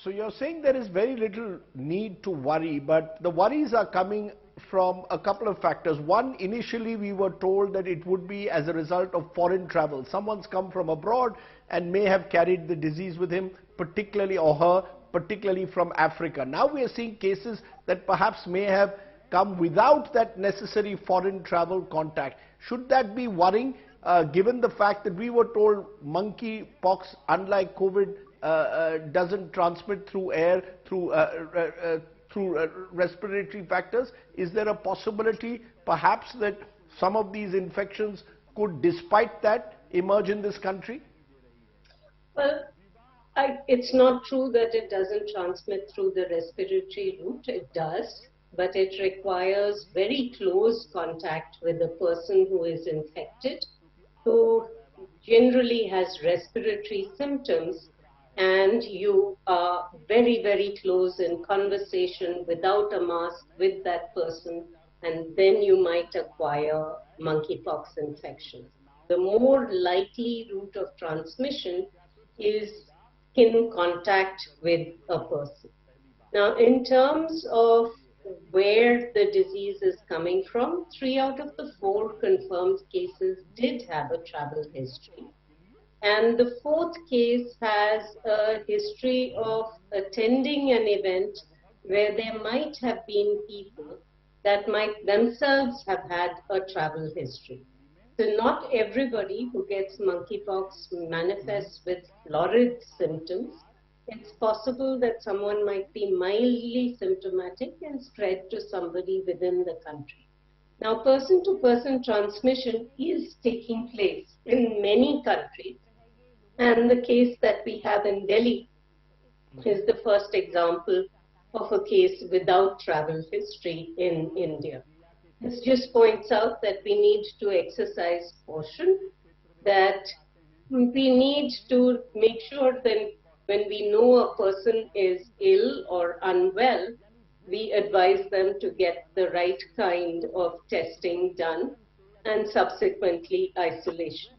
So you're saying there is very little need to worry, but the worries are coming from a couple of factors. One, initially we were told that it would be as a result of foreign travel. Someone's come from abroad and may have carried the disease with him, particularly, or her, particularly from Africa. Now we are seeing cases that perhaps may have come without that necessary foreign travel contact. Should that be worrying, given the fact that we were told monkeypox, unlike COVID, doesn't transmit through air, through respiratory factors? Is there a possibility perhaps that some of these infections could, despite that, emerge in this country? Well, it's not true that it doesn't transmit through the respiratory route. It does, but it requires very close contact with the person who is infected, who generally has respiratory symptoms, and you are very, very close in conversation without a mask with that person, and then you might acquire monkeypox infection. The more likely route of transmission is skin contact with a person. Now, in terms of where the disease is coming from, 3 out of the 4 confirmed cases did have a travel history. And the 4th case has a history of attending an event where there might have been people that might themselves have had a travel history. So not everybody who gets monkeypox manifests with florid symptoms. It's possible that someone might be mildly symptomatic and spread to somebody within the country. Now, person-to-person transmission is taking place in many countries. And the case that we have in Delhi is the first example of a case without travel history in India. This just points out that we need to exercise caution, that we need to make sure that when we know a person is ill or unwell, we advise them to get the right kind of testing done and subsequently isolation.